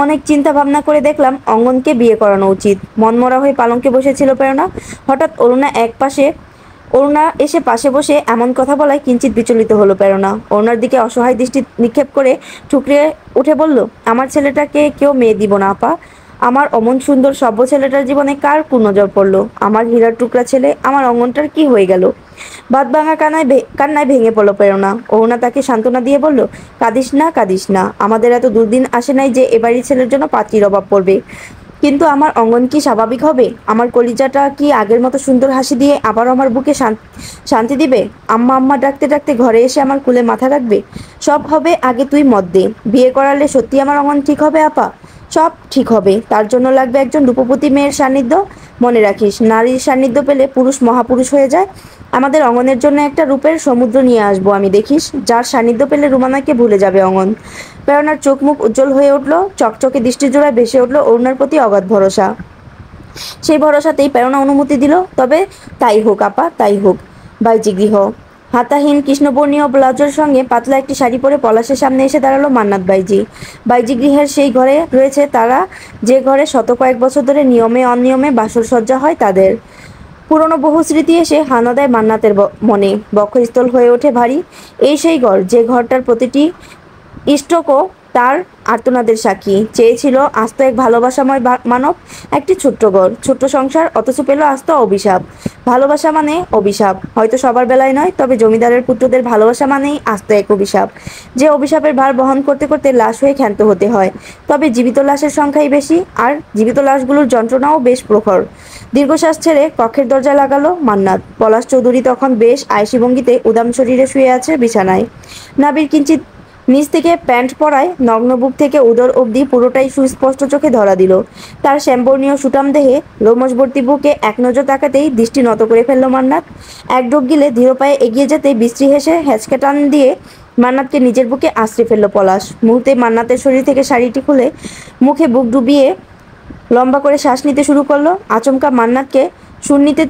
অনেক চিন্তা ভাবনা করে দেখলাম অঙ্গনকে বিয়ে করানো উচিত। মনমরা হয়ে পালঙ্কে বসেছিল প্রেরণা। হঠাৎ অরুণা এসে পাশে বসে এমন কথা বলায় কিঞ্চিত বিচলিত হলো প্রেরণা। অরুণার দিকে অসহায় দৃষ্টি নিক্ষেপ করে ঠুকরে উঠে বলল, আমার ছেলেটাকে কেউ মেয়ে দিব না আপা। আমার অমন সুন্দর সভ্য ছেলেটার জীবনে কার কুনজর পড়লো? আমার হীরার টুকরা ছেলে, আমার অঙ্গনটার কি হয়ে গেল? বাদ ভাঙা কান্নায় ভেঙে পড়ল প্রেরণা। অরুণা তাকে সান্ত্বনা দিয়ে বলল, কাঁদিস না, আমাদের এত দুর্দিন আসে নাই যে এবাড়ির ছেলের জন্য পাত্রীর অভাব পড়বে। কিন্তু আমার অঙ্গন কি স্বাভাবিক হবে? আমার কলিজাটা কি আগের মতো সুন্দর হাসি দিয়ে আবার আমার বুকে শান্তি দিবে? আম্মা আম্মা ডাকতে ডাকতে ঘরে এসে আমার কুলে মাথা রাখবে? সব হবে, আগে তুই মত দে। বিয়ে করালে সত্যি আমার অঙ্গন ঠিক হবে আপা? সব ঠিক হবে, তার জন্য লাগবে একজন রূপবতী মেয়ের সান্নিধ্য। মনে রাখিস, নারীর সান্নিধ্য পেলে পুরুষ মহাপুরুষ হয়ে যায়। আমাদের অঙ্গনের জন্য একটা রূপের সমুদ্র নিয়ে আসবো আমি, দেখিস, যার সান্নিধ্য পেলে রুমানাকে ভুলে যাবে অঙ্গন। প্রেরণার চোখ মুখ উজ্জ্বল হয়ে উঠল, চকচকে দৃষ্টিজোড়ায় ভেসে উঠল অরুণার প্রতি অগাধ ভরসা। সেই ভরসাতেই প্রেরণা অনুমতি দিল, তবে তাই হোক আপা, তাই হোক। বাইজি গৃহ। হাতাহীন কৃষ্ণবর্ণীয় ব্লাউজের সঙ্গে পাতলা একটি শাড়ি পরে পলাশের সামনে এসে দাঁড়ালো মান্নাত বাইজি। বাইজি গৃহের সেই ঘরে রয়েছে তারা, যে ঘরে শত কয়েক বছর ধরে নিয়মে অনিয়মে বাসরসজ্জা হয় তাদের। পুরনো বহু স্মৃতি এসে হানা দেয় মান্নাতের মনে, বক্ষস্থল হয়ে ওঠে ভারী। এই সেই ঘর, যে ঘরটার প্রতিটি ইষ্টকও তার আর্তনাদের সাক্ষী। চেয়েছিল আস্ত এক ভালোবাসাময় মানব, একটি ছোট্ট ঘর, ছোট্ট সংসার, অথচ পেল আস্ত অভিশাপ। ভালোবাসা মানে অভিশাপ, হয়তো সবার বেলায় নয়, তবে জমিদারের পুত্রদের ভালোবাসা মানেই আস্ত এক অভিশাপ, যে অভিশাপের ভার বহন করতে করতে লাশ হয়ে ক্ষান্ত হতে হয়। তবে জীবিত লাশের সংখ্যাই বেশি, আর জীবিত লাশগুলোর যন্ত্রণাও বেশ প্রখর। দীর্ঘশ্বাস ছেড়ে কক্ষের দরজা লাগালো মান্নাত। পলাশ চৌধুরী তখন বেশ আয়সী ভঙ্গিতে উদাম শরীরে শুয়ে আছে বিছানায়। নাবির কিঞ্চিত নিচ থেকে প্যান্ট পরায় নগ্ন বুক থেকে উদর অবধি পুরোটাই সুস্পষ্ট চোখে ধরা দিল। তার শ্যামবর্ণীয় সুটাম দেহে লোমশবর্তী বুকে এক নজর তাকাতেই দৃষ্টি নত করে ফেলল মান্নাত। এক ঢোক গিলে ধীর পায়ে এগিয়ে যেতেই বিশ্রী হেসে হ্যাঁচকে টান দিয়ে মান্নাতকে নিজের বুকে আশ্রে ফেলল পলাশ। মুহূর্তে মান্নাতের শরীর থেকে শাড়িটি খুলে মুখে বুক ডুবিয়ে লম্বা করে শ্বাস নিতে শুরু করলো। আচমকা মান্নাতকে শূন্যতে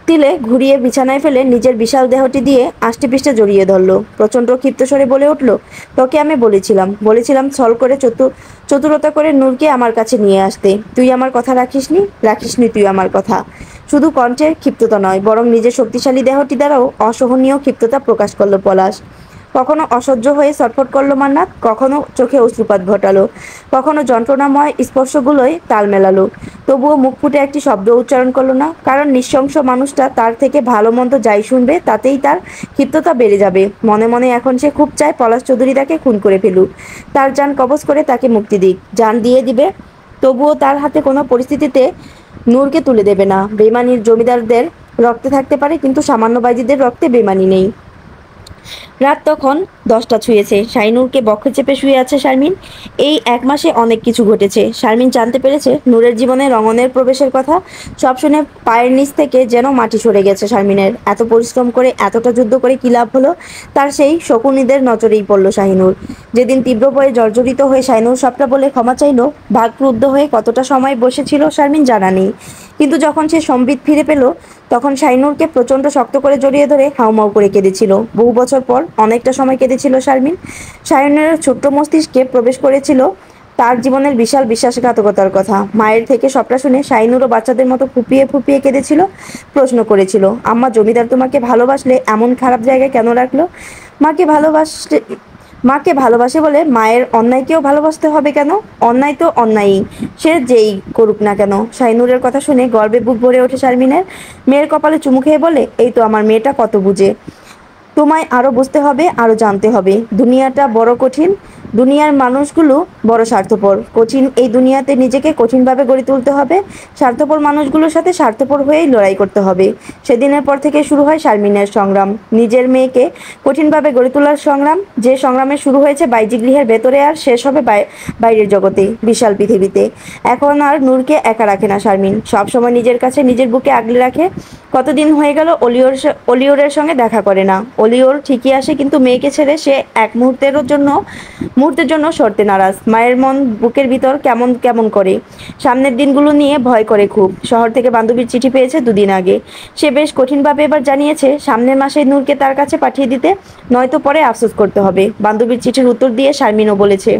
তিলে ঘুরিয়ে বিছানায় ফেলে নিজের বিশাল দেহটি দিয়ে আষ্টেপৃষ্টে জড়িয়ে ধরল। প্রচণ্ড ক্ষিপ্ত স্বরে বলে উঠল, তোকে আমি বলেছিলাম ছল করে চতুরতা করে নূরকে আমার কাছে নিয়ে আসতে। তুই আমার কথা রাখিসনি তুই আমার কথা। শুধু কণ্ঠের ক্ষিপ্ততা নয়, বরং নিজের শক্তিশালী দেহটি দ্বারাও অসহনীয় ক্ষিপ্ততা প্রকাশ করল পলাশ। কখনো অসহ্য হয়ে ছটফট করল মান্নাত, কখনো চোখে অশ্রুপাত ঘটালো, কখনো যন্ত্রণাময় স্পর্শগুলোয় তাল মেলালো। তবুও মুখ ফুটে একটি শব্দ উচ্চারণ করলো না, কারণ নৃশংস মানুষটা তার থেকে ভালো মন্দ যাই শুনবে তাতেই তার ক্ষিপ্ততা বেড়ে যাবে। মনে মনে এখন সে খুব চায় পলাশ চৌধুরী তাকে খুন করে ফেলুক, তার জান কবজ করে তাকে মুক্তি দিক, জান দিয়ে দিবে, তবুও তার হাতে কোনো পরিস্থিতিতে নূরকে তুলে দেবে না। বেইমানির জমিদারদের রক্তে থাকতে পারে, কিন্তু সামান্য বাইজিদের রক্তে বেইমানি নেই। রাত তখন 10টা ছুঁয়েছে। শাইনুরকে বক্ষে চেপে শুয়ে আছে শারমিন। এই 1 মাসে অনেক কিছু ঘটেছে। শারমিন জানতে পেরেছে নূরের জীবনে রঙনের প্রবেশের কথা। সব শুনে পায়ের নিচ থেকে যেন মাটি সরে গেছে শারমিনের। এত পরিশ্রম করে, এতটা যুদ্ধ করে কি লাভ হলো? তার সেই শকুনিদের নজরেই পড়ল শাহিনুর। যেদিন তীব্র ভয়ে জর্জরিত হয়ে শাইনুর সবটা বলে ক্ষমা চাইল, ভাগক্রুদ্ধ হয়ে কতটা সময় বসেছিল শারমিন জানা নেই। কিন্তু যখন সে সম্বিত ফিরে পেল, তখন শাইনুরকে প্রচণ্ড শক্ত করে জড়িয়ে ধরে হাউমাউ করে কেঁদেছিল। বহু বছর পর অনেকটা সময় কেঁদেছিল শারমিন। শাইনুরের ছোট্ট মস্তিষ্কে প্রবেশ করেছিল তার জীবনের বিশাল বিশ্বাসঘাতকতার কথা। মায়ের থেকে সবটা শুনে শাইনুরও বাচ্চাদের মতো ফুপিয়ে ফুপিয়ে কেঁদেছিল। প্রশ্ন করেছিল, আম্মা, জমিদার তোমাকে ভালোবাসলে এমন খারাপ জায়গায় কেন রাখলো? মাকে ভালোবাসতে মাকে ভালোবাসে বলে মায়ের অন্যায়কেও ভালোবাসতে হবে কেন? অন্যায় তো অন্যায়ই, সে যেই করুক না কেন। শাইনুরের কথা শুনে গর্বে বুক ভরে ওঠে শারমিনের। মেয়ের কপালে চুমু খেয়ে বলে, এই তো আমার মেয়েটা কত বুঝে। তোমায় আরও বুঝতে হবে, আরও জানতে হবে। দুনিয়াটা বড় কঠিন, দুনিয়ার মানুষগুলো বড় স্বার্থপর। কঠিন এই দুনিয়াতে নিজেকে কঠিনভাবে গড়ে তুলতে হবে। স্বার্থপর মানুষগুলোর সাথে স্বার্থপর হয়েই লড়াই করতে হবে। সেদিনের পর থেকে শুরু হয় শারমিনের সংগ্রাম, নিজের মেয়েকে কঠিনভাবে গড়ে তোলার সংগ্রাম। যে সংগ্রামে শুরু হয়েছে বাইজি গৃহের ভেতরে, আর শেষ হবে বাইরের জগতে, বিশাল পৃথিবীতে। এখন আর নূরকে একা রাখে না শারমিন, সবসময় নিজের কাছে, নিজের বুকে আগলে রাখে। কতদিন হয়ে গেল অলিওরের সঙ্গে দেখা করে না। অলিওর ঠিকই আসে, কিন্তু মেয়েকে ছেড়ে সে এক মুহূর্তের জন্য সরতে নারাজ। মায়ের মন বুকের ভিতর কেমন কেমন করে। সামনের দিনগুলো নিয়ে ভয় করে খুব। শহর থেকে বান্ধবীর চিঠি পেয়েছে 2 দিন আগে। সে বেশ কঠিনভাবে এবার জানিয়েছে সামনের মাসে নূরকে তার কাছে পাঠিয়ে দিতে, নয়তো পরে আফসোস করতে হবে। বান্ধবীর চিঠির উত্তর দিয়ে শারমিনও বলেছে,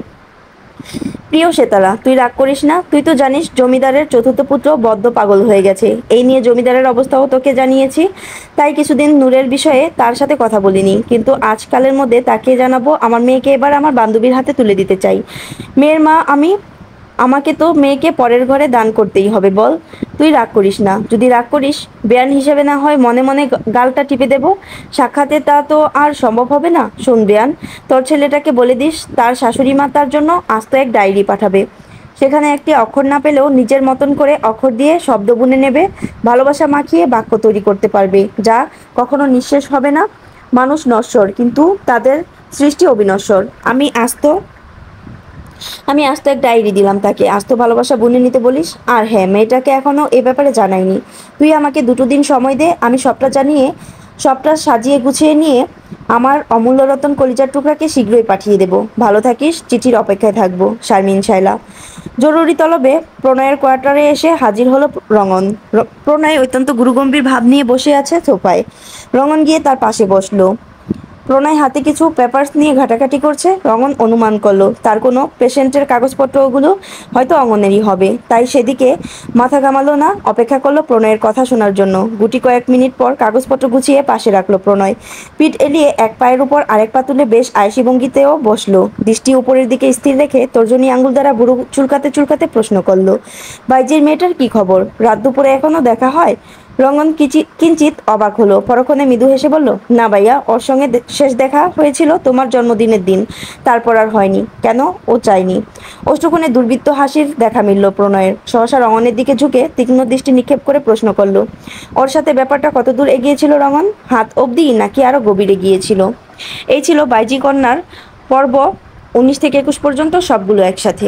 প্রিয় সেতারা, তুই রাগ করিস না। তুই তো জানিস জমিদারের চতুর্থ পুত্র বদ্ধ পাগল হয়ে গেছে। এই নিয়ে জমিদারের অবস্থাও তোকে জানিয়েছি, তাই কিছুদিন নূরের বিষয়ে তার সাথে কথা বলিনি, কিন্তু আজকালের মধ্যে তাকে জানাবো আমার মেয়েকে এবার আমার বান্ধবীর হাতে তুলে দিতে চাই। মেয়ের মা আমি, আমাকে তো মেয়েকে পরের ঘরে দান করতেই হবে। বল, তুই রাগ করিস না। যদি রাগ করিস, বেয়ান হিসেবে না হয় মনে মনে গালটা টিপে দেব। সাক্ষাতে তা তো আর সম্ভব হবে না। শোন বেয়ান, তোর ছেলেটাকে বলে দিস তার শাশুড়ি মা তার জন্য আস্ত এক ডায়েরি পাঠাবে। সেখানে একটি অক্ষর না পেলেও নিজের মতন করে অক্ষর দিয়ে শব্দ বুনে নেবে। ভালোবাসা মাখিয়ে বাক্য তৈরি করতে পারবে, যা কখনো নিঃশেষ হবে না। মানুষ নশ্বর, কিন্তু তাদের সৃষ্টি অবিনশ্বর। আমি আস্ত এক ডায়েরি দিলাম তাকে, আস্ত ভালোবাসা বুনে নিতে বলিস। আর হ্যাঁ, মেয়েটাকে এখনো এ ব্যাপারে জানাইনি। তুই আমাকে 2 দিন সময় দে, আমি সবটা জানিয়ে সবটা সাজিয়ে গুছিয়ে নিয়ে আমার অমূল্য রতন কলিজার টুকরাকে শীঘ্রই পাঠিয়ে দেব। ভালো থাকিস, চিঠির অপেক্ষায় থাকবো। শারমিন শায়লা। জরুরি তলবে প্রণয়ের কোয়ার্টারে এসে হাজির হলো রঙন। প্রণয় অত্যন্ত গুরুগম্ভীর ভাব নিয়ে বসে আছে সোফায়। রঙন গিয়ে তার পাশে বসলো। প্রণয় হাতে কিছু পেপারস নিয়ে ঘাটাঘাটি করছে। রঙন অনুমান করলো তার কোনো পেশেন্টের কাগজপত্রগুলো হয়তো অঙ্গনেরই হবে, তাই সেদিকে মাথা ঘামালো না। অপেক্ষা করলো প্রণয়ের কথা শোনার জন্য। গুটি কয়েক মিনিট পর কাগজপত্র গুছিয়ে পাশে রাখলো প্রণয়। পিঠ এলিয়ে এক পায়ের উপর আরেক পা তুলে বেশ আয়সী ভঙ্গিতেও বসলো। দৃষ্টি উপরের দিকে স্থির রেখে তর্জনী আঙুল দ্বারা বুড়ো চুলকাতে চুলকাতে প্রশ্ন করলো, বাইজির মেয়েটার কি খবর? রাত দুপুরে এখনো দেখা হয়? রঙন কিঞ্চিত অবাক হলো, পরক্ষণে মৃদু হেসে বলল, না ভাইয়া, ওর সঙ্গে শেষ দেখা হয়েছিল তোমার জন্মদিনের দিন, তারপর আর হয়নি। কেন? ও চাইনি। অষ্টকোণে দুর্বৃত্ত হাসির দেখা মিলল প্রণয়ের। সহসা রঙনের দিকে ঝুঁকে তীক্ষ্ণ দৃষ্টি নিক্ষেপ করে প্রশ্ন করল, ওর সাথে ব্যাপারটা কতদূর এগিয়েছিল রঙন? হাত অবধি নাকি আরো গভীরে গিয়েছিল? এই ছিল বাইজি কন্যার পর্ব 19 থেকে 21 পর্যন্ত, সবগুলো একসাথে।